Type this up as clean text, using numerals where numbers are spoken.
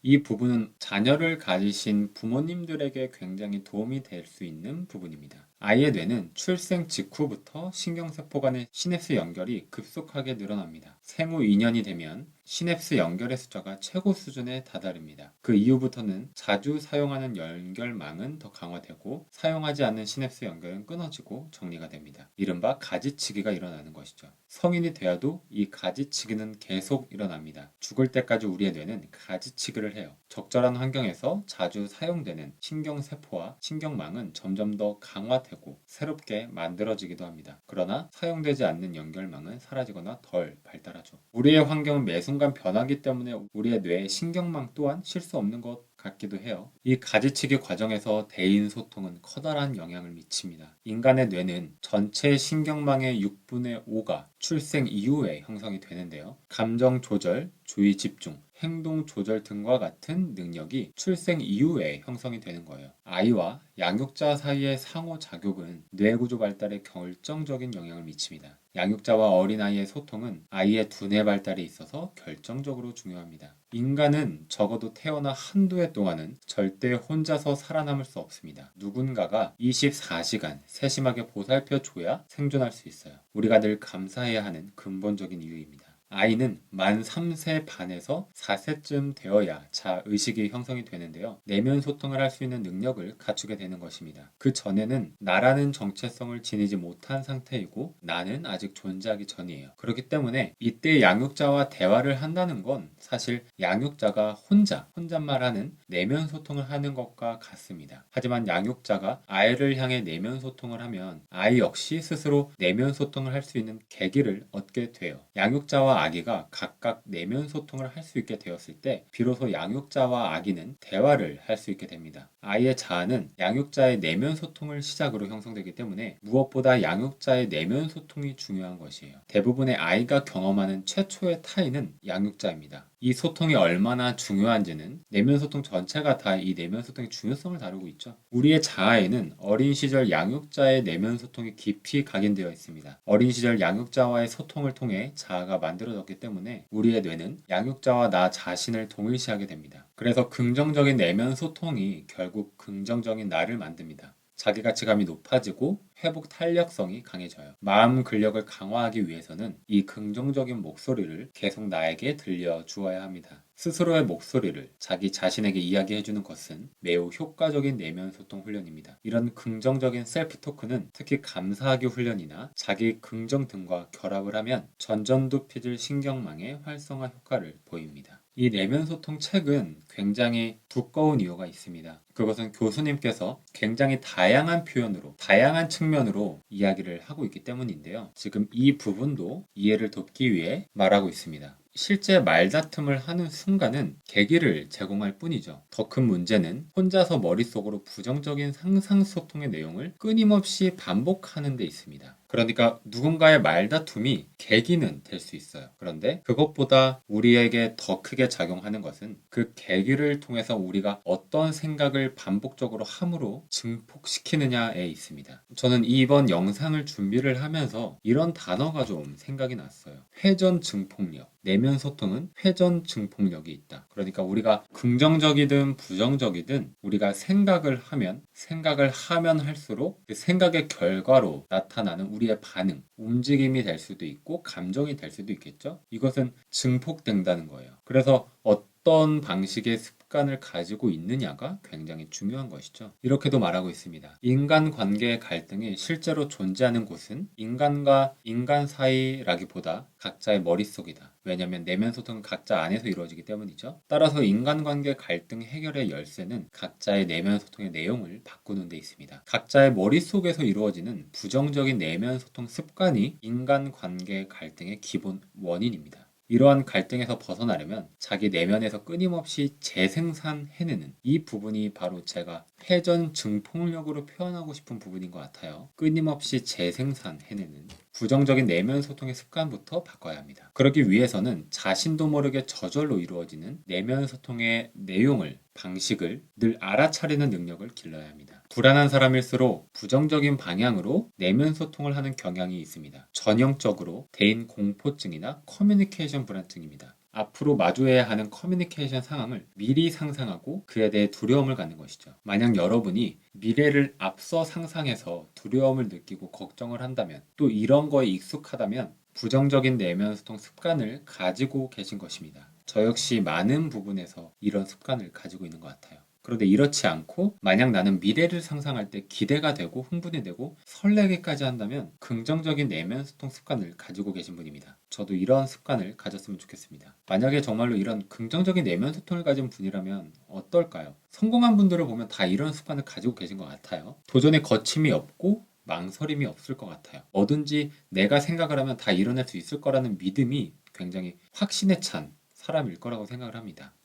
이 부분은 자녀를 가지신 부모님들에게 굉장히 도움이 될 수 있는 부분입니다. 아이의 뇌는 출생 직후부터 신경세포 간의 시냅스 연결이 급속하게 늘어납니다. 생후 2년이 되면 시냅스 연결의 숫자가 최고 수준에 다다릅니다. 그 이후부터는 자주 사용하는 연결망은 더 강화되고 사용하지 않는 시냅스 연결은 끊어지고 정리가 됩니다. 이른바 가지치기가 일어나는 것이죠. 성인이 되어도 이 가지치기는 계속 일어납니다. 죽을 때까지 우리의 뇌는 가지치기를 해요. 적절한 환경에서 자주 사용되는 신경세포와 신경망은 점점 더 강화되고 새롭게 만들어지기도 합니다. 그러나 사용되지 않는 연결망은 사라지거나 덜 발달하죠. 우리의 환경은 매 순간 변하기 때문에 우리의 뇌의 신경망 또한 쉴 수 없는 것 같기도 해요. 이 가지치기 과정에서 대인 소통은 커다란 영향을 미칩니다. 인간의 뇌는 전체 신경망의 6분의 5가 출생 이후에 형성이 되는데요. 감정 조절, 주의 집중, 행동 조절 등과 같은 능력이 출생 이후에 형성이 되는 거예요. 아이와 양육자 사이의 상호작용은 뇌구조 발달에 결정적인 영향을 미칩니다. 양육자와 어린아이의 소통은 아이의 두뇌 발달에 있어서 결정적으로 중요합니다. 인간은 적어도 태어나 한두 해 동안은 절대 혼자서 살아남을 수 없습니다. 누군가가 24시간 세심하게 보살펴 줘야 생존할 수 있어요. 우리가 늘 감사해야 하는 근본적인 이유입니다. 아이는 만 3세 반에서 4세쯤 되어야 자의식이 형성이 되는데요. 내면 소통을 할 수 있는 능력을 갖추게 되는 것입니다. 그 전에는 나라는 정체성을 지니지 못한 상태이고 나는 아직 존재하기 전이에요. 그렇기 때문에 이때 양육자와 대화를 한다는 건 사실 양육자가 혼잣말하는 내면 소통을 하는 것과 같습니다. 하지만 양육자가 아이를 향해 내면 소통을 하면 아이 역시 스스로 내면 소통을 할 수 있는 계기를 얻게 돼요. 양육자와 아기가 각각 내면 소통을 할 수 있게 되었을 때 비로소 양육자와 아기는 대화를 할 수 있게 됩니다. 아이의 자아는 양육자의 내면 소통을 시작으로 형성되기 때문에 무엇보다 양육자의 내면 소통이 중요한 것이에요. 대부분의 아이가 경험하는 최초의 타인은 양육자입니다. 이 소통이 얼마나 중요한지는 내면 소통 전체가 다 이 내면 소통의 중요성을 다루고 있죠. 우리의 자아에는 어린 시절 양육자의 내면 소통이 깊이 각인되어 있습니다. 어린 시절 양육자와의 소통을 통해 자아가 만들어졌기 때문에 우리의 뇌는 양육자와 나 자신을 동일시하게 됩니다. 그래서 긍정적인 내면 소통이 결국 긍정적인 나를 만듭니다. 자기가치감이 높아지고 회복 탄력성이 강해져요. 마음 근력을 강화하기 위해서는 이 긍정적인 목소리를 계속 나에게 들려주어야 합니다. 스스로의 목소리를 자기 자신에게 이야기해주는 것은 매우 효과적인 내면 소통 훈련입니다. 이런 긍정적인 셀프 토크는 특히 감사하기 훈련이나 자기 긍정 등과 결합을 하면 전전두 피질 신경망의 활성화 효과를 보입니다. 이 내면 소통 책은 굉장히 두꺼운 이유가 있습니다. 그것은 교수님께서 굉장히 다양한 표현으로, 다양한 측면으로 이야기를 하고 있기 때문인데요. 지금 이 부분도 이해를 돕기 위해 말하고 있습니다. 실제 말다툼을 하는 순간은 계기를 제공할 뿐이죠. 더 큰 문제는 혼자서 머릿속으로 부정적인 상상소통의 내용을 끊임없이 반복하는 데 있습니다. 그러니까 누군가의 말다툼이 계기는 될 수 있어요. 그런데 그것보다 우리에게 더 크게 작용하는 것은 그 계기를 통해서 우리가 어떤 생각을 반복적으로 함으로 증폭시키느냐에 있습니다. 저는 이번 영상을 준비를 하면서 이런 단어가 좀 생각이 났어요. 회전 증폭력. 내면 소통은 회전 증폭력이 있다. 그러니까 우리가 긍정적이든 부정적이든 우리가 생각을 하면 할수록 그 생각의 결과로 나타나는 우리의 반응, 움직임이 될 수도 있고 감정이 될 수도 있겠죠. 이것은 증폭된다는 거예요. 그래서 어떤 방식의 습관을 가지고 있느냐가 굉장히 중요한 것이죠. 이렇게도 말하고 있습니다. 인간관계의 갈등이 실제로 존재하는 곳은 인간과 인간 사이라기보다 각자의 머릿속이다. 왜냐하면 내면 소통은 각자 안에서 이루어지기 때문이죠. 따라서 인간관계 갈등 해결의 열쇠는 각자의 내면 소통의 내용을 바꾸는 데 있습니다. 각자의 머릿속에서 이루어지는 부정적인 내면 소통 습관이 인간관계 갈등의 기본 원인입니다. 이러한 갈등에서 벗어나려면 자기 내면에서 끊임없이 재생산해내는 이 부분이 바로 제가 회전 증폭력으로 표현하고 싶은 부분인 것 같아요. 끊임없이 재생산해내는 부정적인 내면 소통의 습관부터 바꿔야 합니다. 그러기 위해서는 자신도 모르게 저절로 이루어지는 내면 소통의 내용을, 방식을 늘 알아차리는 능력을 길러야 합니다. 불안한 사람일수록 부정적인 방향으로 내면 소통을 하는 경향이 있습니다. 전형적으로 대인 공포증이나 커뮤니케이션 불안증입니다. 앞으로 마주해야 하는 커뮤니케이션 상황을 미리 상상하고 그에 대해 두려움을 갖는 것이죠. 만약 여러분이 미래를 앞서 상상해서 두려움을 느끼고 걱정을 한다면, 또 이런 거에 익숙하다면 부정적인 내면 소통 습관을 가지고 계신 것입니다. 저 역시 많은 부분에서 이런 습관을 가지고 있는 것 같아요. 그런데 이렇지 않고 만약 나는 미래를 상상할 때 기대가 되고 흥분이 되고 설레기까지 한다면 긍정적인 내면 소통 습관을 가지고 계신 분입니다. 저도 이런 습관을 가졌으면 좋겠습니다. 만약에 정말로 이런 긍정적인 내면 소통을 가진 분이라면 어떨까요? 성공한 분들을 보면 다 이런 습관을 가지고 계신 것 같아요. 도전에 거침이 없고 망설임이 없을 것 같아요. 뭐든지 내가 생각을 하면 다 이뤄낼 수 있을 거라는 믿음이 굉장히 확신에 찬 사람일 거라고 생각을 합니다.